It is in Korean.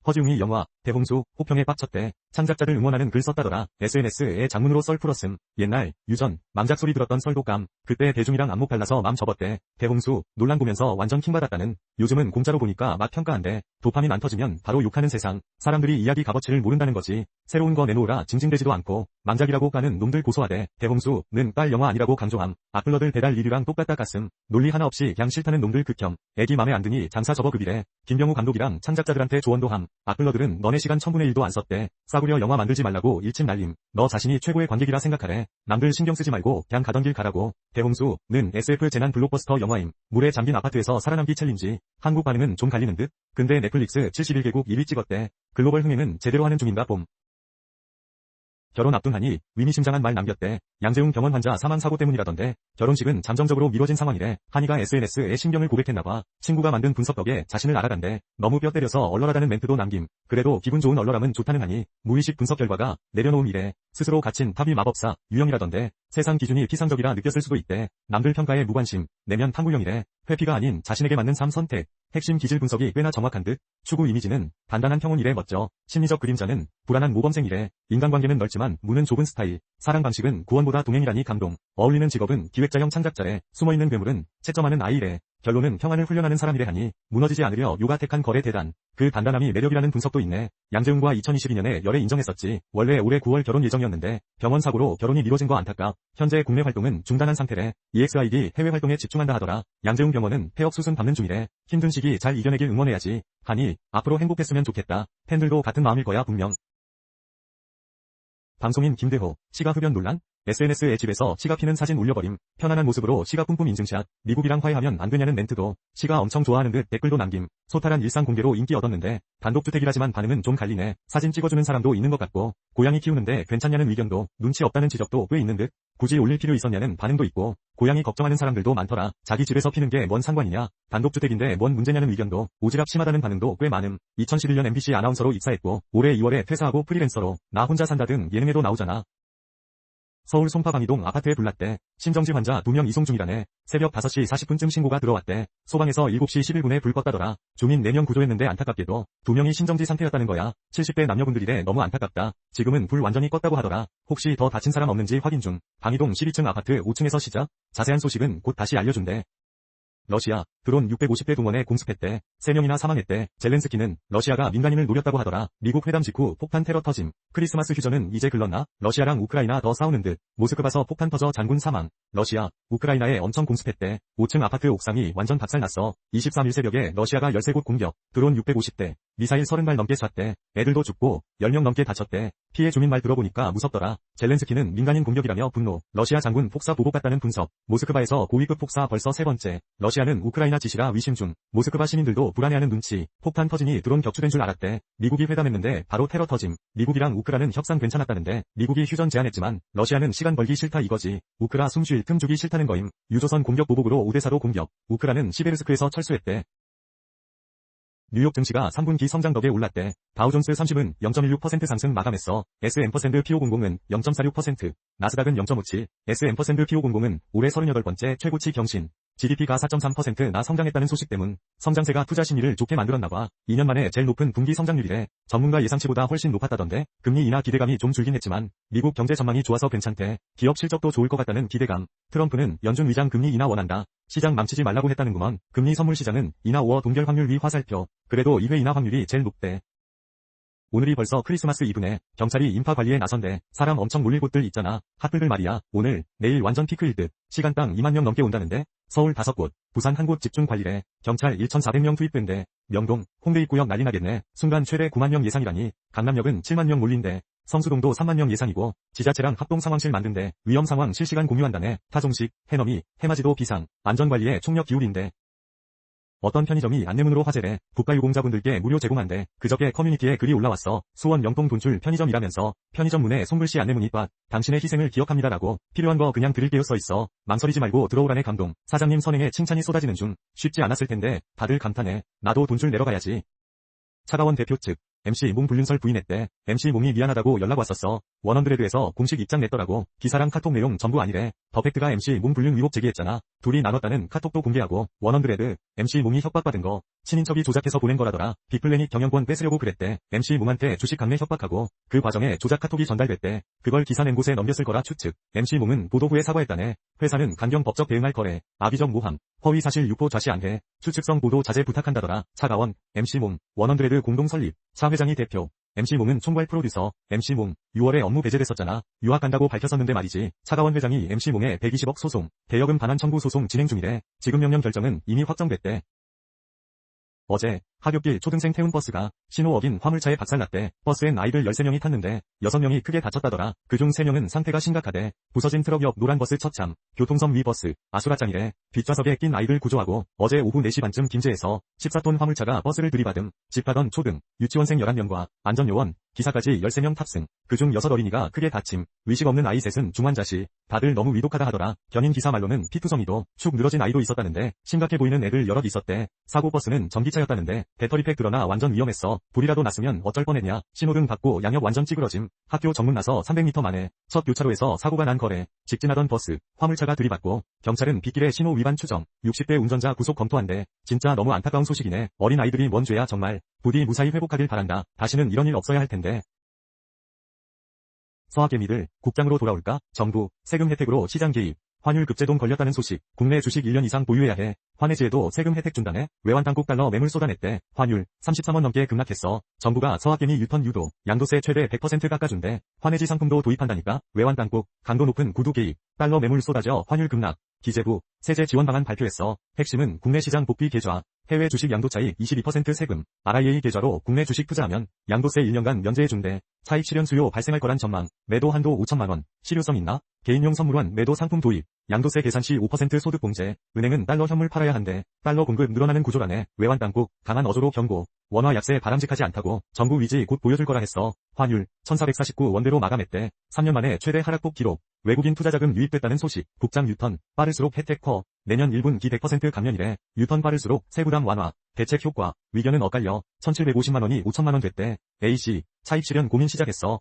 허지웅이 영화, 대홍수, 혹평에 빡쳤대. 창작자를 응원하는 글 썼다더라. SNS에 장문으로 썰 풀었음. 옛날, 유전, 망작 소리 들었던 썰독감. 그때 대중이랑 안목 갈라서 맘 접었대. 대홍수, 논란 보면서 완전 킹받았다는. 요즘은 공짜로 보니까 막 평가한대. 도파민 안 터지면 바로 욕하는 세상. 사람들이 이야기 값어치를 모른다는 거지. 새로운 거 내놓으라 징징대지도 않고. 망작이라고 까는 놈들 고소하대. 대홍수는 딸 영화 아니라고 강조함. 악플러들 배달 리뷰랑 똑같다 깠음. 논리 하나 없이 그냥 싫다는 놈들 극혐. 애기 맘에 안 드니 장사 접어 급이래. 김병우 감독이랑 창작자들한테 조언도 함. 악플러들은 너네 시간 1000분의 1도 안 썼대. 싸구려 영화 만들지 말라고 일침 날림. 너 자신이 최고의 관객이라 생각하래. 남들 신경 쓰지 말고 그냥 가던 길 가라고. 대홍수는 SF 재난 블록버스터 영화임. 물에 잠긴 아파트에서 살아남기 챌린지. 한국 반응은 좀 갈리는 듯. 근데 넷플릭스 71개국 1위 찍었대. 글로벌 흥행은 제대로 하는 중인가 봄. 결혼 앞둔 하니 의미심장한 말 남겼대. 양재웅 병원 환자 사망사고 때문이라던데 결혼식은 잠정적으로 미뤄진 상황이래. 한이가 SNS에 신경을 고백했나봐. 친구가 만든 분석 덕에 자신을 알아간대. 너무 뼈 때려서 얼얼하다는 멘트도 남김. 그래도 기분 좋은 얼얼함은 좋다는 하니 무의식 분석 결과가 내려놓음이래. 스스로 갇힌 탑이 마법사 유형이라던데 세상 기준이 피상적이라 느꼈을 수도 있대. 남들 평가에 무관심 내면 탐구형이래. 회피가 아닌 자신에게 맞는 삶 선택. 핵심 기질 분석이 꽤나 정확한 듯. 추구 이미지는 단단한 평온이래 멋져. 심리적 그림자는 불안한 모범생이래. 인간관계는 넓지만 문은 좁은 스타일. 사랑 방식은 구원보다 동행이라니 감동. 어울리는 직업은 기획자형 창작자래. 숨어있는 괴물은 채점하는 아이래. 결론은 평안을 훈련하는 사람이래 하니 무너지지 않으려 요가 택한 거래 대단. 그 단단함이 매력이라는 분석도 있네. 양재웅과 2022년에 열애 인정했었지. 원래 올해 9월 결혼 예정이었는데 병원 사고로 결혼이 미뤄진 거 안타깝. 현재 국내 활동은 중단한 상태래. EXID 해외 활동에 집중한다 하더라. 양재웅 병원은 폐업 수순 밟는 중이래. 힘든 시기 잘 이겨내길 응원해야지. 하니 앞으로 행복했으면 좋겠다. 팬들도 같은 마음일 거야 분명. 방송인 김대호, 시가 흡연 논란? SNS에 집에서 시가 피는 사진 올려버림. 편안한 모습으로 시가 뿜뿜 인증샷. 미국이랑 화해하면 안 되냐는 멘트도. 시가 엄청 좋아하는 듯 댓글도 남김. 소탈한 일상 공개로 인기 얻었는데 단독주택이라지만 반응은 좀 갈리네. 사진 찍어주는 사람도 있는 것 같고 고양이 키우는데 괜찮냐는 의견도 눈치 없다는 지적도 꽤 있는 듯. 굳이 올릴 필요 있었냐는 반응도 있고 고양이 걱정하는 사람들도 많더라. 자기 집에서 피는 게 뭔 상관이냐. 단독주택인데 뭔 문제냐는 의견도 오지랖 심하다는 반응도 꽤 많음. 2011년 MBC 아나운서로 입사했고 올해 2월에 퇴사하고 프리랜서로 나 혼자 산다 등 예능에도 나오잖아. 서울 송파방이동 아파트에 불났대. 심정지 환자 2명 이송 중이라네. 새벽 5시 40분쯤 신고가 들어왔대. 소방에서 7시 11분에 불 껐다더라. 주민 4명 구조했는데 안타깝게도 2명이 심정지 상태였다는 거야. 70대 남녀분들이래. 너무 안타깝다. 지금은 불 완전히 껐다고 하더라. 혹시 더 다친 사람 없는지 확인 중. 방이동 12층 아파트 5층에서 시작. 자세한 소식은 곧 다시 알려준대. 러시아, 드론 650대 동원에 공습했대. 3명이나 사망했대. 젤렌스키는 러시아가 민간인을 노렸다고 하더라. 미국 회담 직후 폭탄 테러 터짐. 크리스마스 휴전은 이제 글렀나? 러시아랑 우크라이나 더 싸우는 듯. 모스크바서 폭탄 터져 장군 사망. 러시아, 우크라이나에 엄청 공습했대. 5층 아파트 옥상이 완전 박살났어. 23일 새벽에 러시아가 13곳 공격. 드론 650대. 미사일 30발 넘게 쐈대. 애들도 죽고 10명 넘게 다쳤대. 피해 주민 말 들어보니까 무섭더라. 젤렌스키는 민간인 공격이라며 분노. 러시아 장군 폭사 보복 같다는 분석. 모스크바에서 고위급 폭사 벌써 3번째. 러시아는 우크라이나 지시라 의심 중. 모스크바 시민들도 불안해하는 눈치. 폭탄 터지니 드론 격추된 줄 알았대. 미국이 회담했는데 바로 테러 터짐. 미국이랑 우크라는 협상 괜찮았다는데 미국이 휴전 제안했지만 러시아는 시간 벌기 싫다 이거지. 우크라 숨 쉴 틈 주기 싫다는 거임. 유조선 공격 보복으로 오데사로 공격. 우크라는 시베르스크에서 철수했대. 뉴욕 증시가 3분기 성장 덕에 올랐대. 다우존스 30은 0.16% 상승 마감했어. S&P500은 0.46%, 나스닥은 0.57, S&P500은 올해 38번째 최고치 경신. GDP가 4.3%나 성장했다는 소식 때문 성장세가 투자 심리를 좋게 만들었나봐. 2년 만에 제일 높은 분기 성장률이래. 전문가 예상치보다 훨씬 높았다던데. 금리 인하 기대감이 좀 줄긴 했지만 미국 경제 전망이 좋아서 괜찮대. 기업 실적도 좋을 것 같다는 기대감. 트럼프는 연준 의장 금리 인하 원한다. 시장 망치지 말라고 했다는구먼. 금리 선물 시장은 인하 5월 동결 확률 위 화살표. 그래도 2회 인하 확률이 제일 높대. 오늘이 벌써 크리스마스 이브네. 경찰이 인파 관리에 나선대. 사람 엄청 몰릴 곳들 있잖아. 핫플들 말이야. 오늘, 내일 완전 피크일 듯. 시간당 2만 명 넘게 온다는데. 서울 5곳, 부산 1곳 집중 관리래. 경찰 1,400명 투입된대. 명동, 홍대 입구역 난리 나겠네. 순간 최대 9만 명 예상이라니. 강남역은 7만 명 몰린대. 성수동도 3만 명 예상이고 지자체랑 합동 상황실 만든대. 위험 상황 실시간 공유한다네. 타종식, 해넘이, 해맞이도 비상, 안전관리에 총력 기울인대. 어떤 편의점이 안내문으로 화제래. 국가유공자분들께 무료 제공한대. 그저께 커뮤니티에 글이 올라왔어. 수원 영동 돈줄 편의점이라면서 편의점 문에 손글씨 안내문이 빠 당신의 희생을 기억합니다라고 필요한 거 그냥 드릴게요 써있어. 망설이지 말고 들어오라네 감동. 사장님 선행에 칭찬이 쏟아지는 중. 쉽지 않았을 텐데 다들 감탄해. 나도 돈줄 내러 가야지. 차가원 대표 측 MC 몽 불륜설 부인했대. MC 몽이 미안하다고 연락 왔었어. 원언드레드에서 공식 입장 냈더라고. 기사랑 카톡 내용 전부 아니래. 더팩트가 MC 몽 불륜 의혹 제기했잖아. 둘이 나눴다는 카톡도 공개하고 원언드레드 MC 몽이 협박받은 거 친인척이 조작해서 보낸 거라더라. 빅플래닛 경영권 뺏으려고 그랬대. MC 몽한테 주식 강매 협박하고 그 과정에 조작 카톡이 전달됐대. 그걸 기사 낸 곳에 넘겼을 거라 추측. MC 몽은 보도 후에 사과했다네. 회사는 강경 법적 대응할 거래. 악의적 모함, 허위 사실 유포 좌시 안해. 추측성 보도 자제 부탁한다더라. 차가원, MC 몽, 원언드레드 공동 설립, 차 회장이 대표. MC 몽은 총괄 프로듀서. MC 몽 6월에 업무 배제됐었잖아. 유학 간다고 밝혔었는데 말이지. 차가원 회장이 MC 몽에 120억 소송, 대여금 반환 청구 소송 진행 중이래. 지급 명령 결정은 이미 확정됐대. 어제 하굣길 초등생 태운 버스가 신호 어긴 화물차에 박살났대. 버스엔 아이들 13명이 탔는데 6명이 크게 다쳤다더라. 그중 3명은 상태가 심각하대. 부서진 트럭 옆 노란 버스 처참, 교통섬 위 버스, 아수라장이래. 뒷좌석에 낀 아이들 구조하고 어제 오후 4시 반쯤 김제에서 14톤 화물차가 버스를 들이받음. 집하던 초등, 유치원생 11명과 안전요원, 기사까지 13명 탑승. 그중 6 어린이가 크게 다침, 의식 없는 아이 셋은 중환자실. 다들 너무 위독하다 하더라. 견인 기사 말로는 피투성이도 축 늘어진 아이도 있었다는데 심각해 보이는 애들 여럿 있었대. 사고 버스는 전기차였다는데 배터리팩 드러나 완전 위험했어. 불이라도 났으면 어쩔 뻔했냐. 신호등 받고 양옆 완전 찌그러짐. 학교 정문 나서 300m 만에 첫 교차로에서 사고가 난 거래. 직진하던 버스, 화물차가 들이받고 경찰은 빗길에 신호 위반 추정, 60대 운전자 구속 검토한대. 진짜 너무 안타까운 소식이네. 어린 아이들이 뭔 죄야 정말. 부디 무사히 회복하길 바란다. 다시는 이런 일 없어야 할 텐데. 서학개미들 국장으로 돌아올까? 정부 세금 혜택으로 시장 개입. 환율 급제동 걸렸다는 소식. 국내 주식 1년 이상 보유해야 해. 환해지에도 세금 혜택 준다네. 외환 당국 달러 매물 쏟아냈대. 환율 33원 넘게 급락했어. 정부가 서학개미 유턴 유도, 양도세 최대 100% 깎아준대. 환해지 상품도 도입한다니까. 외환 당국 강도 높은 구두 개입, 달러 매물 쏟아져 환율 급락. 기재부 세제 지원 방안 발표했어. 핵심은 국내 시장 복귀 계좌, 해외 주식 양도 차익 22% 세금, RIA 계좌로 국내 주식 투자하면 양도세 1년간 면제해준대. 차익 실현 수요 발생할 거란 전망. 매도 한도 5천만 원. 실효성 있나? 개인용 선물원 매도 상품 도입. 양도세 계산 시 5% 소득 공제. 은행은 달러 현물 팔아야 한대. 달러 공급 늘어나는 구조라네. 외환 당국 강한 어조로 경고. 원화 약세 바람직하지 않다고 정부 위지 곧 보여줄 거라 했어. 환율 1449 원대로 마감했대. 3년 만에 최대 하락폭 기록. 외국인 투자자금 유입됐다는 소식. 국장 유턴 빠를수록 혜택 커. 내년 1분기 100% 감면이래. 유턴 빠를수록 세부담 완화. 대책 효과. 위견은 엇갈려. 1750만 원이 5천만 원 됐대. AC 차익 실현 고민 시작했어.